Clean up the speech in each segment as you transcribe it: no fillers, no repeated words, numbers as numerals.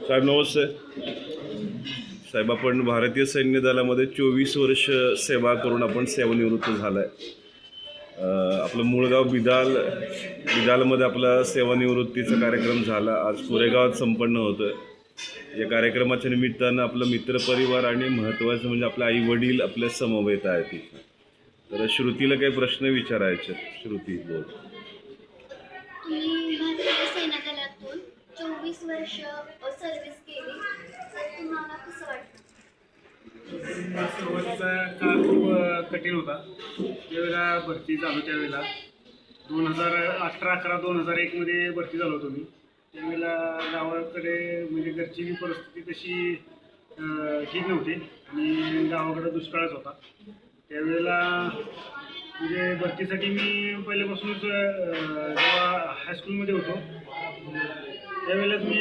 साहेब नमस्ते. साहेब आपण भारतीय सैन्य दलामध्ये 24 वर्ष सेवा करून आपण सेवानिवृत्त झाला आहे. आपलं मूळ गाव बिदालमध्ये आपला सेवानिवृत्तीचा कार्यक्रम झाला. आज कोरेगावात संपन्न होतो आहे. या कार्यक्रमाच्या निमित्तानं आपलं मित्रपरिवार आणि महत्त्वाचं म्हणजे आपले आई वडील आपल्या समवेत आहेत इथं. तर श्रुतीला काही प्रश्न विचारायचे. श्रुती बोल. तुम्ही भारतीय सैन्य दलातून 24 वर्ष सर्व्हिस केली, तर तुम्हाला कसं वाटतं? सुरुवातीचा काळ खूप कठीण होता. ज्यावेळेला भरती झालो त्यावेळेला 2018-11-2001 मध्ये भरती झालो होतो मी. त्यावेळेला गावाकडे म्हणजे घरची परिस्थिती तशी ठीक नव्हती आणि गावाकडे दुष्काळच होता. त्यावेळेला म्हणजे भरतीसाठी मी पहिल्यापासूनच जेव्हा हायस्कूलमध्ये होतो त्यावेळेलाच मी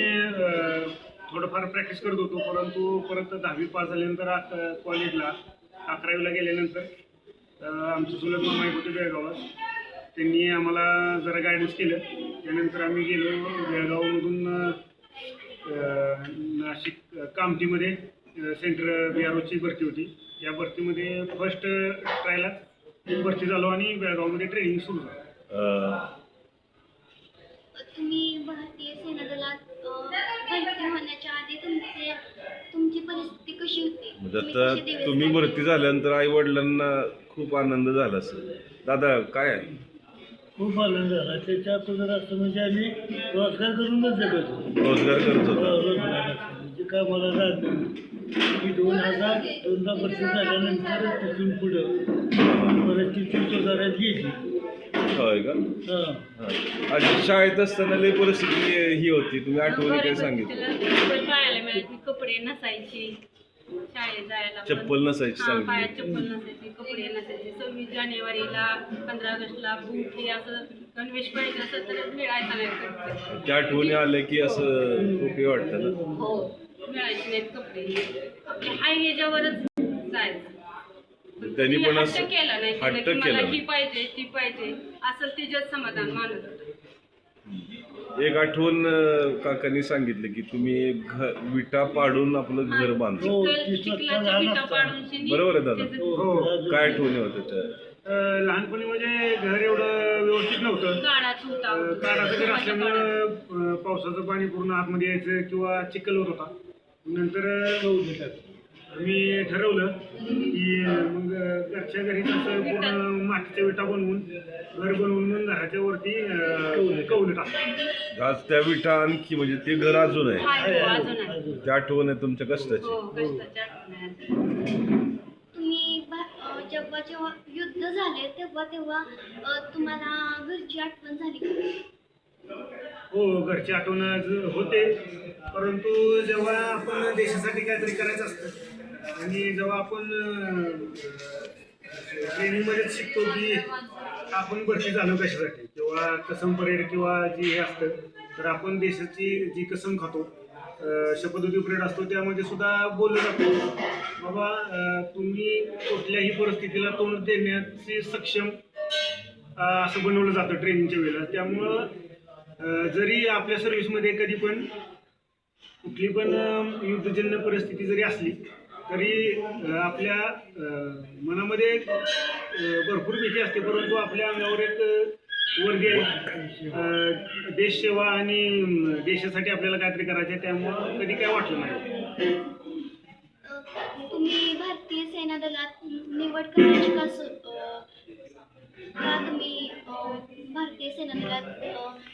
थोडंफार प्रॅक्टिस करत होतो. परंतु परत 10वी पास झाल्यानंतर कॉलेजला 11वीला गेल्यानंतर आमचे चुलत मामा एक होते बेळगावात. त्यांनी आम्हाला जरा गायडन्स केलं. त्यानंतर आम्ही गेलो बेळगावमधून नाशिक कामठीमध्ये सेंटर BROची भरती होती. या भरतीमध्ये फर्स्ट ट्रायला भरती झालो आणि बेळगावमध्ये ट्रेनिंग सुरू झालं. तुम्ही भारतीय सैन्य दलात भरती होण्याच्या आधी तुमची परिस्थिती कशी होती? म्हणजे आता तुम्ही भरती झाल्यानंतर आई वडिलांना खूप आनंद झाला असेल. दादा काय आहे? खूप आनंद झाला. त्याच्या अगोदर असं म्हणजे आम्ही रोजगार करूनच जगत होतो. रोजगार करत होता. रोजगार म्हणजे काय मला झालं की 2002ला भरती झाल्यानंतर तिथून पुढं परत ती 30,000 गेली. होय का? आज शाळेत असताना लई परिस्थिती ही होती. तुम्ही आठवणी काय सांगितलं? पाहायला मिळायची, कपडे नसायचे, शाळेत जायला चप्पल नसायची पायात सांगितलं. चप्पल नसायची, कपडे नसायचे. 26 जानेवारीला 15 ऑगस्टला बूट हे असं गणवेश पाहिजे असं तर मिळायचं नाही. त्या आठवणी आल्या की असं खूप हे वाटतं ना. हो, मिळायचे नाहीत कपडे. आपल्या हाय ह्याच्यावरच जायचं. त्यांनी पण असं हट्ट केला नाही हट्ट की मला केलं. ही पाहिजे ती पाहिजे असं तिच्यात समाधान मानत होतं. एक आठवण काकांनी सांगितलं की तुम्ही विटा पाडून आपलं घर बांधलं. हो, चिखलाच्या विटा पाडून शिनी बरोबर आहे दादा? हो. काय आठवणी होत्या त्या? लहानपणी म्हणजे घर एवढं व्यवस्थित नव्हतं. काळाच होता. काळाचं घर असल्यामुळं पावसाचं पाणी पूर्ण आतमध्ये यायचं किंवा चिखल होत होता. नंतर मी ठरवलं की मग घरच्या घरीच असं पूर्ण मातीच्या विटा बनवून घर बनवून मग घराच्या वरती कौलं टाकलं. आज त्या विटा आणखी म्हणजे ते घर अजून आहे. आहे, हो, अजून आहे. त्या आठवण आहे तुमच्या कष्टाची. हो, कष्टाची आठवण आहे. तुम्ही जेव्हा युद्ध झाले तेव्हा तुम्हाला घरची आठवण झाली का? हो, घरची आठवण होते. परंतु जेव्हा आपण देशासाठी काहीतरी करायचं असतं आणि जेव्हा आपण ट्रेनिंगमध्येच शिकतो की आपण भरती झालो कशासाठी किंवा कसम परेड किंवा जी हे असतं तर आपण देशाची जी कसम खातो शपथविधी परेड असतो त्यामध्ये सुद्धा बोललं जातं बाबा तुम्ही कुठल्याही परिस्थितीला तोंड देण्याची सक्षम असं बनवलं जातं ट्रेनिंगच्या वेळेला. त्यामुळं जरी आपल्या सर्व्हिसमध्ये कधी पण कुठली पण युद्धजन्य परिस्थिती जरी असली तरी आपल्या मनामध्ये भरपूर भीती असते. परंतु आपल्या अंगावर एक वर्दी आहे देशसेवा आणि देशासाठी आपल्याला काहीतरी करायचं आहे. त्यामुळं कधी काय वाटलं नाही. तुम्ही भारतीय सैन्य दलात निवड करण्याची का तुम्ही भारतीय सैन्य दलात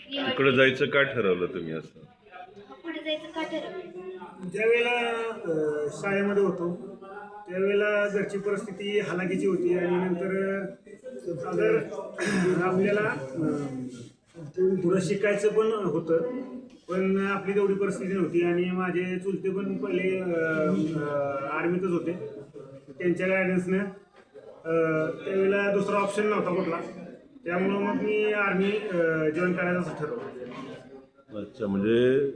निवड तिकडे जायचं का ठरवलं तुम्ही असं? पुढे जायचं का ठरवलं? ज्यावेळेला शाळेमध्ये होतो त्यावेळेला घरची परिस्थिती हालाकीची होती आणि नंतर अगर आपल्याला पुढं शिकायचं पण होतं पण आपली तेवढी परिस्थिती नव्हती आणि माझे चुलते पण पहिले आर्मीतच होते. त्यांच्या गायडन्सनं त्यावेळेला दुसरा ऑप्शन नव्हता कुठला. त्यामुळं मग मी आर्मी जॉईन करायचं असं ठरवलं. अच्छा, म्हणजे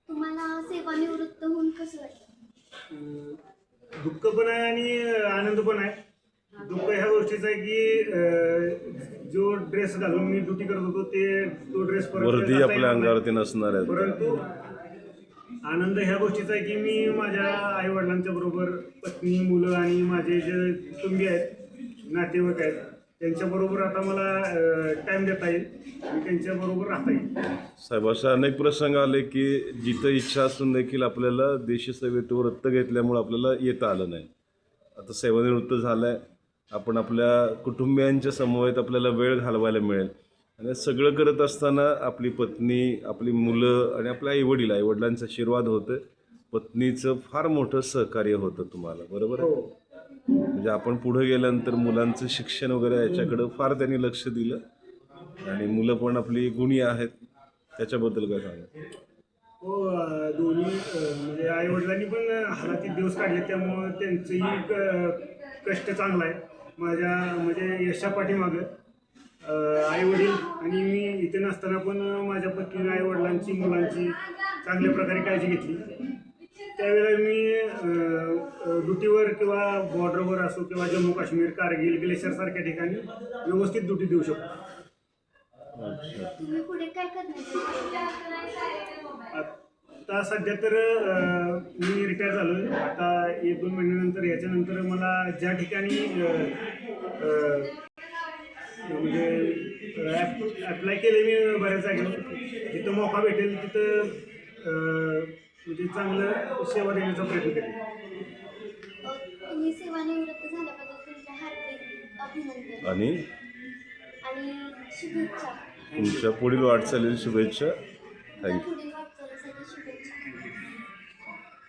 तुम्हाला सेवानिवृत्त होऊन कसं वाटतं? दुःख पण आहे आणि आनंद पण आहे. दुःख ह्या गोष्टीचं आहे की जो ड्रेस घालून मी ड्युटी करत होतो तो ड्रेस वर्दी आपल्या अंगावरती नसणार आहे. परंतु आनंद ह्या गोष्टीचा आहे की मी माझ्या आईवडिलांच्या बरोबर पत्नी, मुलं आणि माझे जे कुटुंबीय आहेत, नातेवाईक आहेत, त्यांच्याबरोबर आता मला टाईम देता येईल आणि त्यांच्याबरोबर राहता येईल. साहेब, असे अनेक प्रसंग आले की जिथं इच्छा असून देखील आपल्याला देशसेवेत रत्त घेतल्यामुळे आपल्याला येता आलं नाही. आता सेवानिवृत्त झालं आहे, आपण आपल्या कुटुंबियांच्या समवेत आपल्याला वेळ घालवायला मिळेल. आणि सगळं करत असताना आपली पत्नी, आपली मुलं आणि आपल्या आईवडिलांचा आशीर्वाद होतं. पत्नीचं फार मोठं सहकार्य होतं तुम्हाला, बरोबर आहे? हो. म्हणजे आपण पुढे गेल्यानंतर मुलांचं शिक्षण वगैरे याच्याकडं फार त्यांनी लक्ष दिलं आणि मुलं पण आपली गुणी आहेत. त्याच्याबद्दल काय सांगा? हो, दोन्ही म्हणजे आईवडिलांनी पण हालाकीत दिवस काढले, त्यामुळं त्यांचंही कष्ट चांगलं आहे. माझ्या म्हणजे यशा पाठीमागं आईवडील आणि मी इथे नसताना पण माझ्या पत्नीने आईवडिलांची, मुलांची चांगल्या प्रकारे काळजी घेतली. त्यावेळेला मी ड्युटीवर किंवा बॉर्डरवर असो किंवा जम्मू काश्मीर, कारगिल, ग्लेशियरसारख्या ठिकाणी व्यवस्थित ड्युटी देऊ शकतो. तुम्ही पुढे काय करणार? आता सध्या तर मी रिटायर झालो आहे. आता 1-2 महिन्यानंतर याच्यानंतर मला ज्या ठिकाणी म्हणजे ॲप्लाय केले मी बऱ्याच जागेवर, जिथं मौका भेटेल तिथं म्हणजे चांगलं सेवा देण्याचा प्रयत्न करेन. तुम्ही सेवानिवृत्त झाल्याबद्दल तुमच्या हार्दिक अभिनंदन आणि आणि शुभेच्छा. तुमच्या पुढील वाटचालीला शुभेच्छा. थँक्यू.